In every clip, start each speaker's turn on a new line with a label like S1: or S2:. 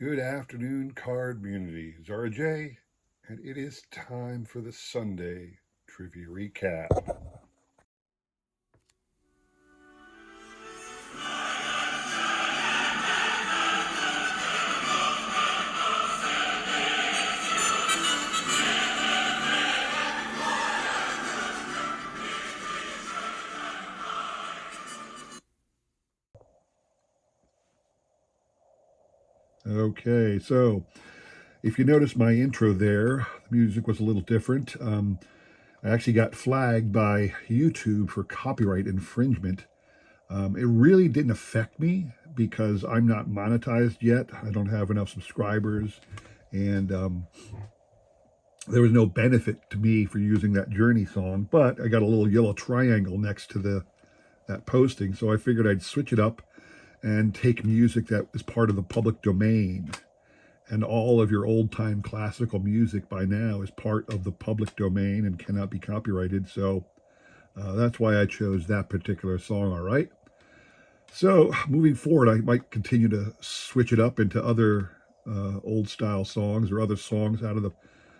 S1: Good afternoon, card community. JoeE, and it is time for the Sunday Trivia Recap. Okay, so if you notice my intro there, the music was a little different. I actually got flagged by YouTube for copyright infringement. It really didn't affect me because I'm not monetized yet. I don't have enough subscribers, and there was no benefit to me for using that Journey song. But I got a little yellow triangle next to that posting, so I figured I'd switch it up and take music that is part of the public domain. And all of your old time classical music by now is part of the public domain and cannot be copyrighted. So that's why I chose that particular song. All right. So moving forward, I might continue to switch it up into other old style songs or other songs out of the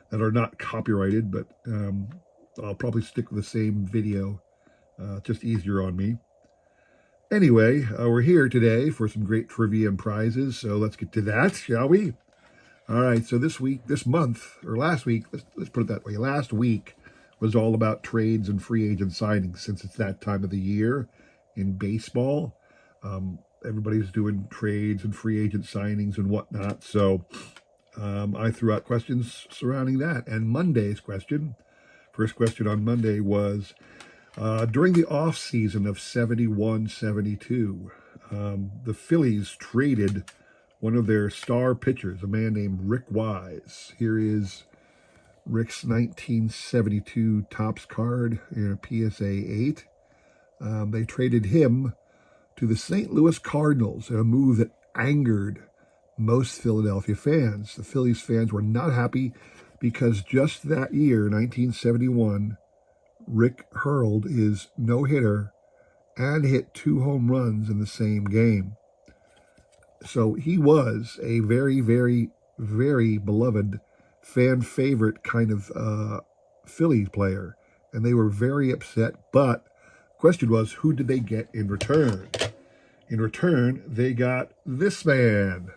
S1: that are not copyrighted, but I'll probably stick with the same video. Just easier on me. Anyway, we're here today for some great trivia and prizes, so let's get to that, shall we? All right, so this month, or last week, let's put it that way, last week was all about trades and free agent signings since it's that time of the year in baseball. Everybody's doing trades and free agent signings and whatnot, so I threw out questions surrounding that. And Monday's question, first question on Monday was, during the off season of 71-72, the Phillies traded one of their star pitchers, a man named Rick Wise. Here is Rick's 1972 Topps card in a PSA 8. They traded him to the St. Louis Cardinals in a move that angered most Philadelphia fans. The Phillies fans were not happy because just that year, 1971, Rick hurled his no-hitter and hit 2 home runs in the same game. So he was a very, very, very beloved fan favorite kind of Phillies player. And they were very upset. But the question was, who did they get in return? In return, they got this man,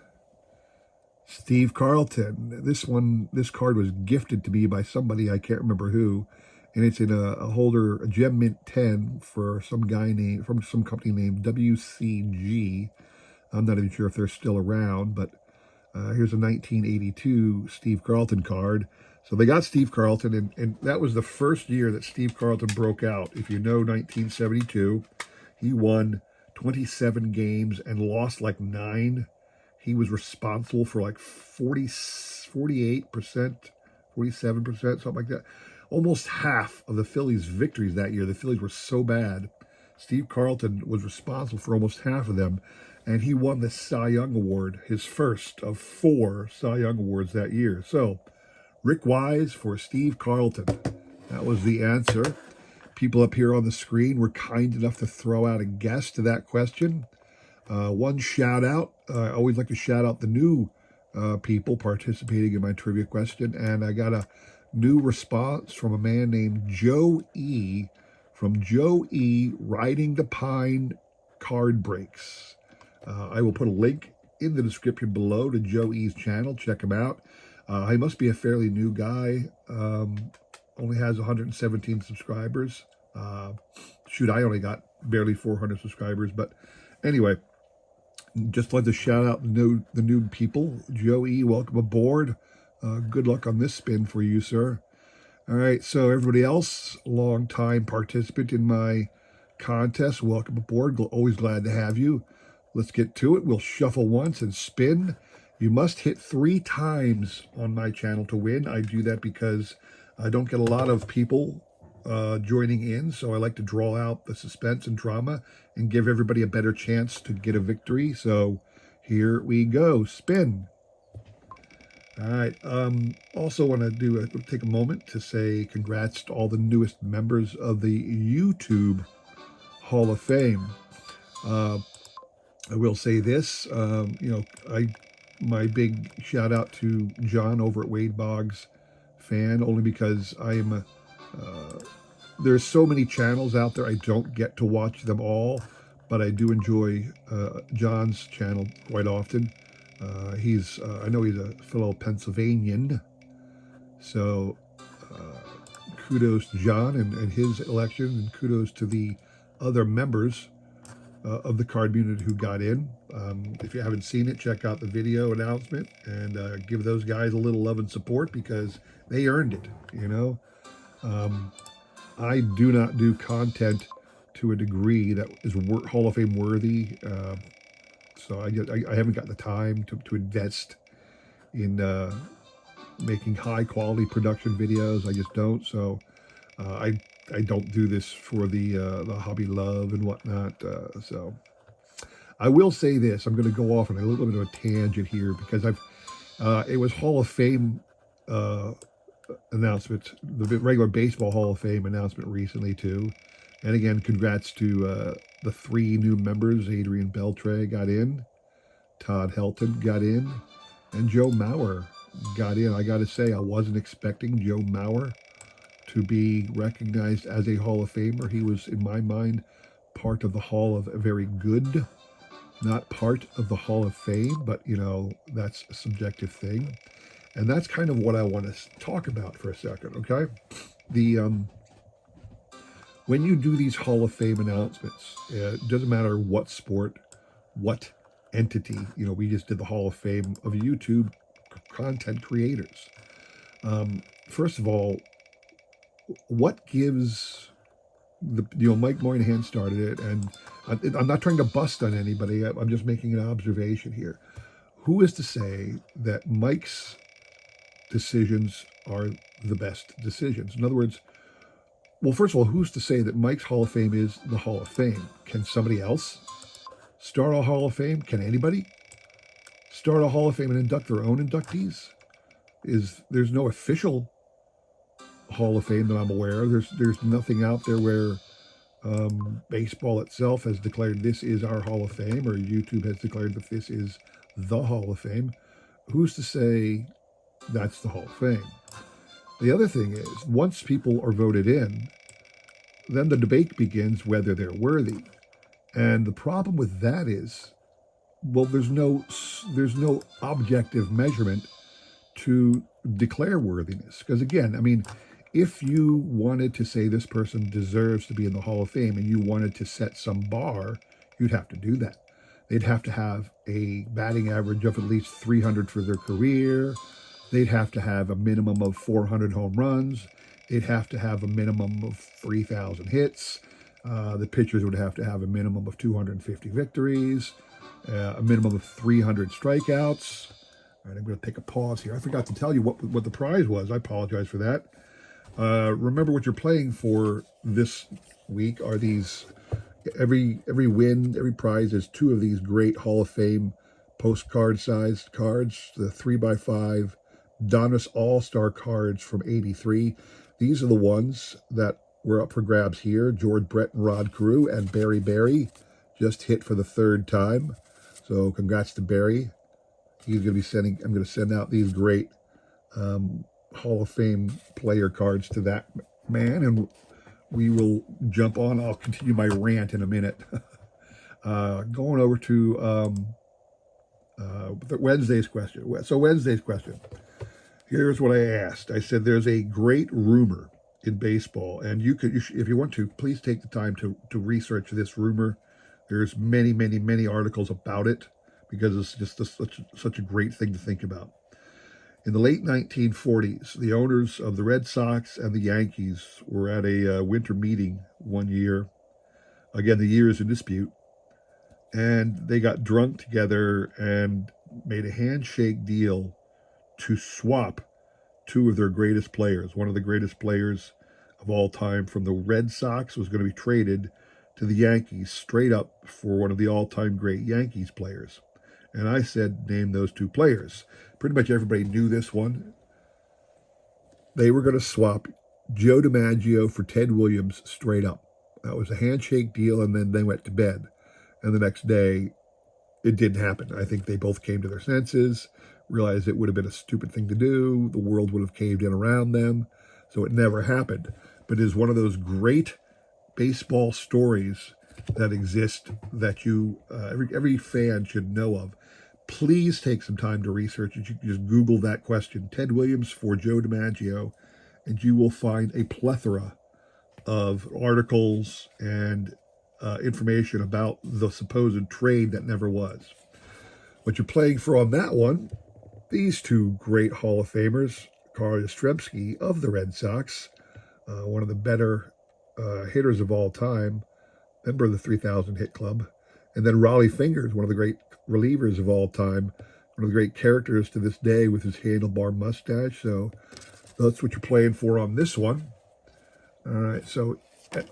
S1: Steve Carlton. This card was gifted to me by somebody, I can't remember who. And it's in a holder, a Gem Mint 10 for some company named WCG. I'm not even sure if they're still around, but here's a 1982 Steve Carlton card. So they got Steve Carlton, and that was the first year that Steve Carlton broke out. If you know 1972, he won 27 games and lost like 9. He was responsible for like 48%, 47%, something like that. Almost half of the Phillies' victories that year. The Phillies were so bad. Steve Carlton was responsible for almost half of them, and he won the Cy Young Award, his first of 4 Cy Young Awards that year. So, Rick Wise for Steve Carlton. That was the answer. People up here on the screen were kind enough to throw out a guess to that question. One shout out. I always like to shout out the new people participating in my trivia question, and I got a new response from a man named JoeE from JoeE Riding the Pine Card Breaks. I will put a link in the description below to JoeE's channel. Check him out. He must be a fairly new guy. Only has 117 subscribers. Shoot, I only got barely 400 subscribers. But anyway, just like to shout out the new people. JoeE, welcome aboard. Good luck on this spin for you, sir. All right, so everybody else, long-time participant in my contest, welcome aboard. Always glad to have you. Let's get to it. We'll shuffle once and spin. You must hit 3 times on my channel to win. I do that because I don't get a lot of people joining in, so I like to draw out the suspense and drama and give everybody a better chance to get a victory. So here we go. Spin. All right. Also want to take a moment to say congrats to all the newest members of the YouTube Hall of Fame. I will say this, I my big shout out to John over at Wade Boggs fan, only because there's so many channels out there. I don't get to watch them all, but I do enjoy John's channel quite often. I know he's a fellow Pennsylvanian, so kudos to John and his election, and kudos to the other members of the card community who got in. If you haven't seen it, check out the video announcement and give those guys a little love and support because they earned it. I do not do content to a degree that is Hall of Fame worthy. So I haven't got the time to invest in making high quality production videos. I just don't. So I don't do this for the hobby love and whatnot. So I will say this: I'm going to go off on a little bit of a tangent here because it was Hall of Fame announcement, the regular baseball Hall of Fame announcement recently too. And again, congrats to the 3 new members. Adrian Beltre got in, Todd Helton got in, and Joe Mauer got in. I got to say, I wasn't expecting Joe Mauer to be recognized as a Hall of Famer. He was, in my mind, part of the Hall of Very Good, not part of the Hall of Fame, but, that's a subjective thing. And that's kind of what I want to talk about for a second, okay? When you do these Hall of Fame announcements, it doesn't matter what sport, what entity. We just did the Hall of Fame of YouTube content creators. First of all, what gives Mike Moynihan started it, and I'm not trying to bust on anybody. I'm just making an observation here. Who is to say that Mike's decisions are the best decisions? In other words, well, first of all, who's to say that Mike's Hall of Fame is the Hall of Fame? Can somebody else start a Hall of Fame? Can anybody start a Hall of Fame and induct their own inductees? There's no official Hall of Fame that I'm aware of. There's nothing out there where baseball itself has declared this is our Hall of Fame, or YouTube has declared that this is the Hall of Fame. Who's to say that's the Hall of Fame? The other thing is, once people are voted in, then the debate begins whether they're worthy. And the problem with that is, well, there's no objective measurement to declare worthiness. Because again, I mean, if you wanted to say this person deserves to be in the Hall of Fame and you wanted to set some bar, you'd have to do that. They'd have to have a batting average of at least 300 for their career. They'd have to have a minimum of 400 home runs. They'd have to have a minimum of 3,000 hits. The pitchers would have to have a minimum of 250 victories, a minimum of 300 strikeouts. All right, I'm going to take a pause here. I forgot to tell you what the prize was. I apologize for that. Remember, what you're playing for this week are these. Every win, every prize is 2 of these great Hall of Fame postcard-sized cards, the 3x5 Donruss All-Star cards from '83. These are the ones that were up for grabs here. George Brett and Rod Carew, and Barry Barry just hit for the 3rd time. So congrats to Barry. I'm going to send out these great Hall of Fame player cards to that man, and we will jump on. I'll continue my rant in a minute. Going over to Wednesday's question. So Wednesday's question. Here's what I asked. I said, there's a great rumor in baseball, and if you want to, please take the time to research this rumor. There's many, many, many articles about it because it's just such a great thing to think about. In the late 1940s, the owners of the Red Sox and the Yankees were at a winter meeting one year. Again, the year is in dispute. And they got drunk together and made a handshake deal to swap 2 of their greatest players. One of the greatest players of all time from the Red Sox was going to be traded to the Yankees straight up for one of the all-time great Yankees players. And I said, name those 2 players. Pretty much everybody knew this one. They were going to swap Joe DiMaggio for Ted Williams straight up. That was a handshake deal, and then they went to bed. And the next day, it didn't happen. I think they both came to their senses, realized it would have been a stupid thing to do. The world would have caved in around them. So it never happened. But it is one of those great baseball stories that exist that every fan should know of. Please take some time to research it. You can just Google that question, Ted Williams for Joe DiMaggio, and you will find a plethora of articles and information about the supposed trade that never was. What you're playing for on that one, these two great Hall of Famers, Carl Yastrzemski of the Red Sox, one of the better hitters of all time, member of the 3,000 hit club, and then Raleigh Fingers, one of the great relievers of all time, one of the great characters to this day with his handlebar mustache. So that's what you're playing for on this one. All right, so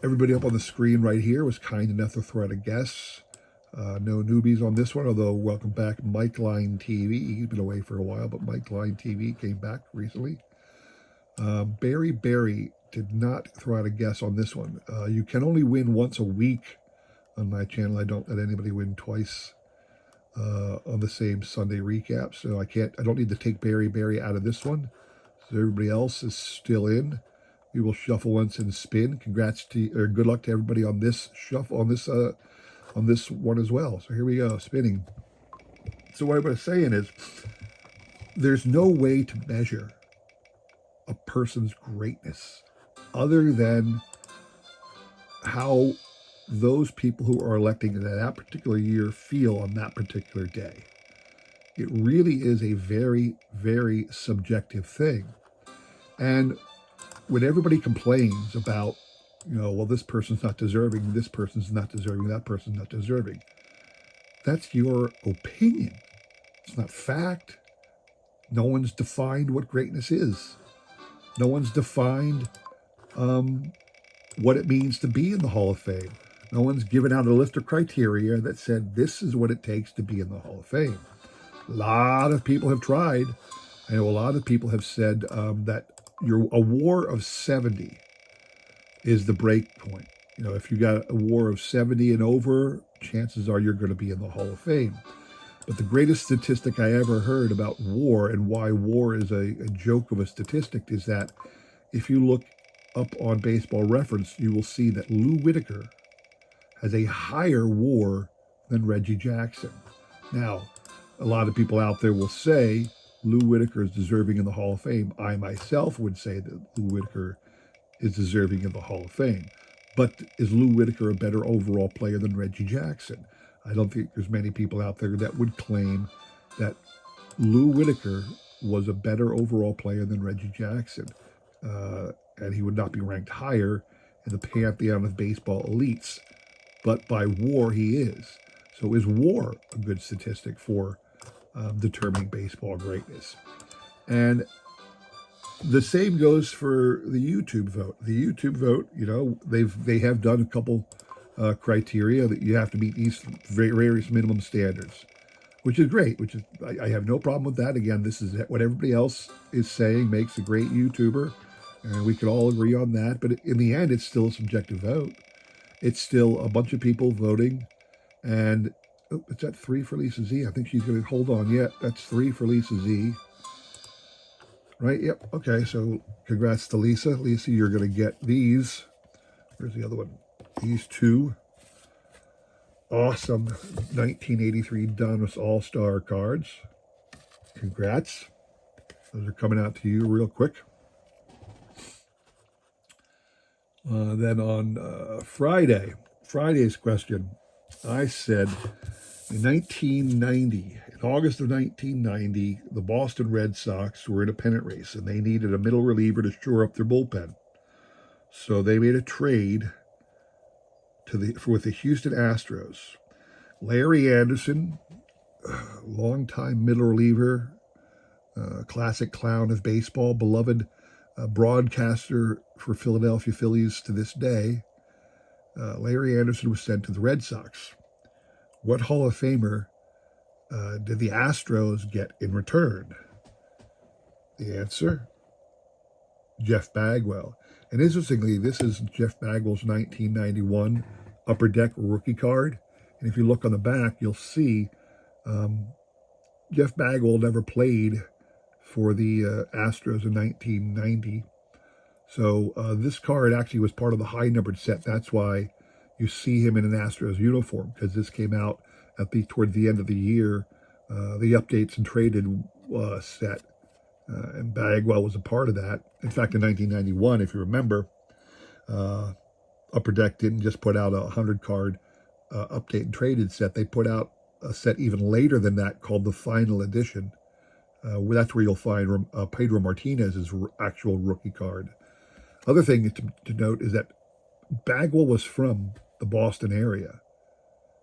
S1: everybody up on the screen right here was kind enough to throw out a guess. No newbies on this one, although welcome back Mike Line TV. He's been away for a while, but Mike Line TV came back recently. Barry did not throw out a guess on this one. You can only win once a week on my channel. I don't let anybody win twice on the same Sunday recap, so I don't need to take Barry out of this one. So everybody else is still in. We will shuffle once and spin. Congrats to, or good luck to everybody on this shuffle, on this one as well. So here we go, spinning. So what I was saying is, there's no way to measure a person's greatness other than how those people who are electing in that particular year feel on that particular day. It really is a very, very subjective thing. And when everybody complains about, well, this person's not deserving, this person's not deserving, that person's not deserving, that's your opinion. It's not fact. No one's defined what greatness is. No one's defined what it means to be in the Hall of Fame. No one's given out a list of criteria that said this is what it takes to be in the Hall of Fame. A lot of people have tried. I know a lot of people have said that a WAR of 70 is the break point. If you got a WAR of 70 and over, chances are you're going to be in the Hall of Fame. But the greatest statistic I ever heard about WAR and why WAR is a joke of a statistic is that if you look up on Baseball Reference, you will see that Lou Whitaker has a higher WAR than Reggie Jackson. Now, a lot of people out there will say Lou Whitaker is deserving in the Hall of Fame. I myself would say that Lou Whitaker is deserving in the Hall of Fame. But is Lou Whitaker a better overall player than Reggie Jackson? I don't think there's many people out there that would claim that Lou Whitaker was a better overall player than Reggie Jackson. And he would not be ranked higher in the pantheon of baseball elites. But by WAR, he is. So is WAR a good statistic for determining baseball greatness? And the same goes for the YouTube vote. The YouTube vote, they have done a couple criteria that you have to meet these various minimum standards, which is great. I have no problem with that. Again, this is what everybody else is saying makes a great YouTuber, and we can all agree on that. But in the end, it's still a subjective vote. It's still a bunch of people voting, and it's at 3 for Lisa Z. I think she's going to hold on. Yeah, that's 3 for Lisa Z. Right? Yep. Okay. So congrats to Lisa. Lisa, you're going to get these. Where's the other one? These two awesome 1983 Donruss All-Star cards. Congrats. Those are coming out to you real quick. Then on Friday's question, I said in 1990, in August of 1990, the Boston Red Sox were in a pennant race, and they needed a middle reliever to shore up their bullpen. So they made a trade with the Houston Astros. Larry Anderson, longtime middle reliever, classic clown of baseball, beloved broadcaster for Philadelphia Phillies to this day. Larry Anderson was sent to the Red Sox. What Hall of Famer did the Astros get in return? The answer, Jeff Bagwell. And interestingly, this is Jeff Bagwell's 1991 Upper Deck rookie card. And if you look on the back, you'll see Jeff Bagwell never played for the Astros in 1990. So this card actually was part of the high numbered set. That's why you see him in an Astros uniform, because this came out toward the end of the year, the updates and traded set, and Bagwell was a part of that. In fact, in 1991, if you remember, uh, Upper Deck didn't just put out a 100 card update and traded set. They put out a set even later than that called the Final Edition. That's where you'll find Pedro Martinez's actual rookie card. Other thing to note is that Bagwell was from the Boston area,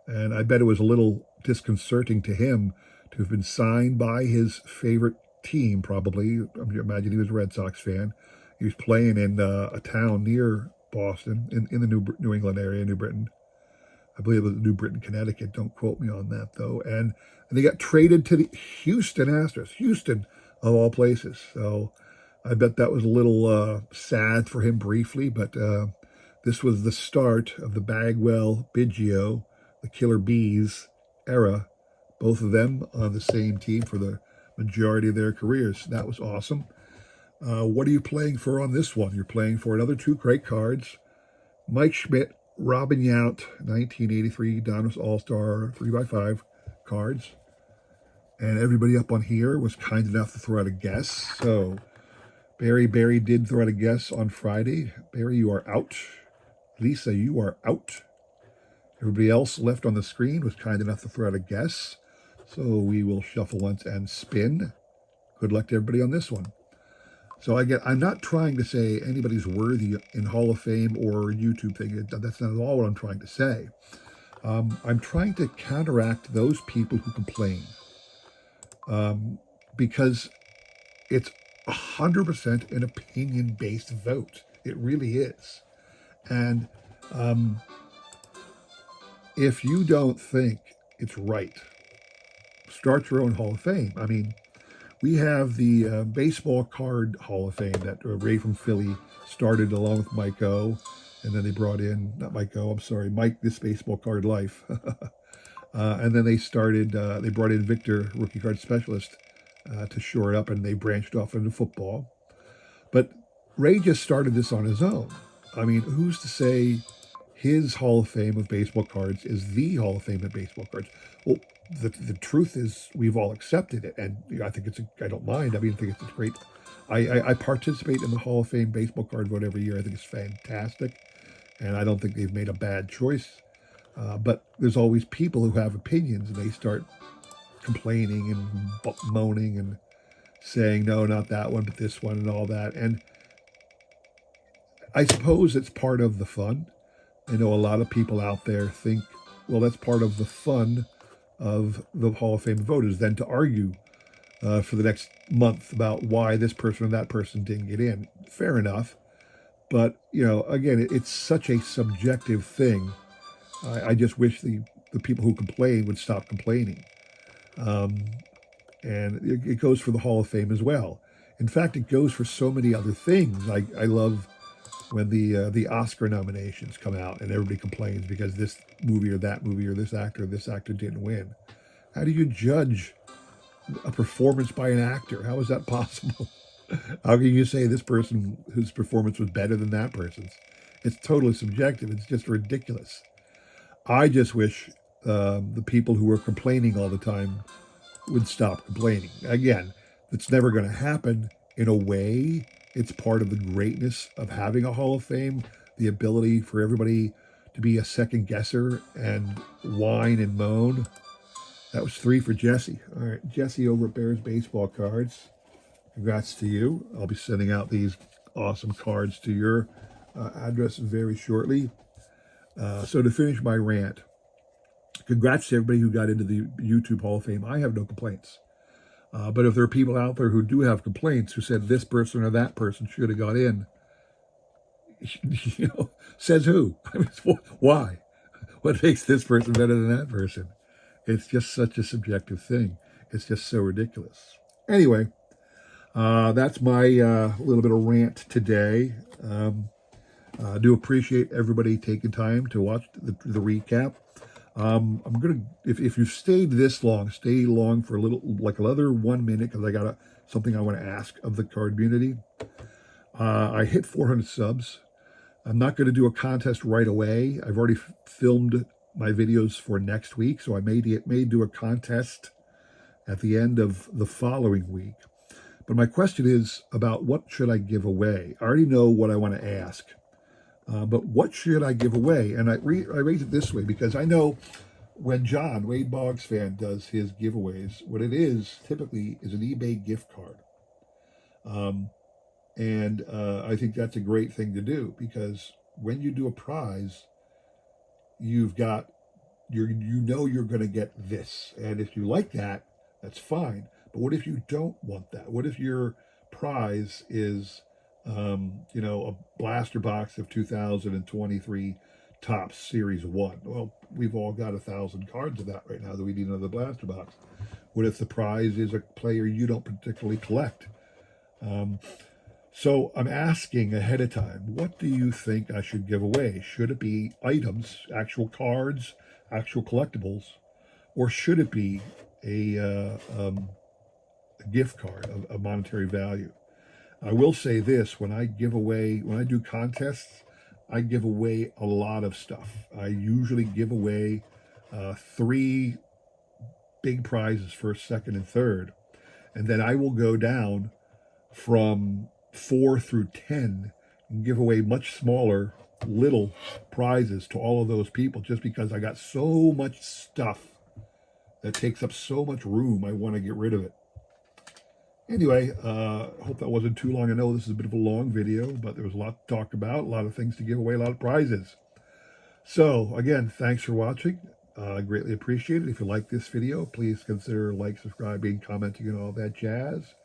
S1: and I bet it was a little disconcerting to him to have been signed by his favorite team, probably. I imagine he was a Red Sox fan. He was playing in a town near Boston, in the New England area, New Britain. I believe it was New Britain, Connecticut. Don't quote me on that, though. And they got traded to the Houston Astros, Houston of all places. So I bet that was a little sad for him briefly, but this was the start of the Bagwell, Biggio, the Killer Bees era, both of them on the same team for the majority of their careers. That was awesome. What are you playing for on this one? You're playing for another two great cards. Mike Schmidt, Robin Yount, 1983 Donruss All-Star 3x5 cards. And everybody up on here was kind enough to throw out a guess. So Barry did throw out a guess on Friday. Barry, you are out. Lisa, you are out. Everybody else left on the screen was kind enough to throw out a guess. So we will shuffle once and spin. Good luck to everybody on this one. So I'm not trying to say anybody's worthy in Hall of Fame or YouTube thing. That's not at all what I'm trying to say. I'm trying to counteract those people who complain, because it's 100% an opinion-based vote. It really is. And if you don't think it's right, start your own Hall of Fame. I mean, we have the Baseball Card Hall of Fame that Ray from Philly started along with Mike O. And then they brought in, not Mike O, I'm sorry, Mike This Baseball Card Life. And then they brought in Victor, Rookie Card Specialist, to shore it up, and they branched off into football. But Ray just started this on his own. I mean, who's to say his Hall of Fame of baseball cards is the Hall of Fame of baseball cards? Well, the truth is we've all accepted it, and I think I don't mind. I mean, I think it's great. I participate in the Hall of Fame baseball card vote every year. I think it's fantastic, and I don't think they've made a bad choice. But there's always people who have opinions, and they start complaining and moaning and saying, no, not that one, but this one and all that. And I suppose it's part of the fun. I know a lot of people out there think, well, that's part of the fun of the Hall of Fame voters, then to argue for the next month about why this person or that person didn't get in. Fair enough. But, again, it's such a subjective thing. I just wish the people who complain would stop complaining. And it goes for the Hall of Fame as well. In fact, it goes for so many other things. I love when the Oscar nominations come out and everybody complains because this movie or that movie or this actor didn't win. How do you judge a performance by an actor? How is that possible? How can you say this person whose performance was better than that person's? It's totally subjective. It's just ridiculous. I just wish the people who are complaining all the time would stop complaining. Again, it's never going to happen. In a way, it's part of the greatness of having a Hall of Fame, the ability for everybody to be a second guesser and whine and moan. That was 3 for Jesse. All right, Jesse over at Bears Baseball Cards. Congrats to you. I'll be sending out these awesome cards to your address very shortly. So to finish my rant, congrats to everybody who got into the YouTube Hall of Fame. I have no complaints. But if there are people out there who do have complaints, who said this person or that person should have got in, says who? I mean, why? What makes this person better than that person? It's just such a subjective thing. It's just so ridiculous. Anyway, that's my little bit of rant today. I do appreciate everybody taking time to watch the recap. I'm gonna, if you've stayed this long, stay long for a little, like another 1 minute, because I got something I want to ask of the card community. I hit 400 subs. I'm not going to do a contest right away. I've already filmed my videos for next week, so I may do a contest at the end of the following week. But my question is about what should I give away? I already know what I want to ask, but what should I give away? And I raise it this way because I know when John, Wade Boggs fan, does his giveaways, what it is typically is an eBay gift card. And I think that's a great thing to do because when you do a prize, you've got you know you're going to get this, and if you like that, that's fine. But what if you don't want that? What if your prize is, a blaster box of 2023 Topps Series One? Well, we've all got 1,000 cards of that right now that we need another blaster box. What if the prize is a player you don't particularly collect? So I'm asking ahead of time, what do you think I should give away? Should it be items, actual cards, actual collectibles, or should it be a gift card of monetary value? I will say this: when I do contests, I give away a lot of stuff. I usually give away 3 big prizes, first, second, and third, and then I will go down from 4 through 10 and give away much smaller little prizes to all of those people just because I got so much stuff that takes up so much room. I want to get rid of it. Anyway, hope that wasn't too long. I know this is a bit of a long video, but there was a lot to talk about, a lot of things to give away, a lot of prizes. So again, thanks for watching. I greatly appreciate it. If you like this video, please consider subscribing, commenting, and all that jazz.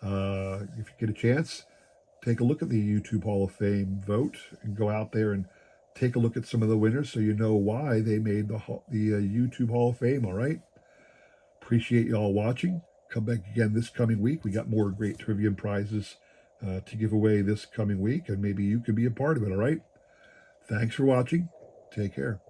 S1: If you get a chance, take a look at the YouTube Hall of Fame vote and go out there and take a look at some of the winners so you know why they made the YouTube Hall of Fame, all right? Appreciate you all watching. Come back again this coming week. We got more great trivia and prizes to give away this coming week, and maybe you can be a part of it, all right? Thanks for watching. Take care.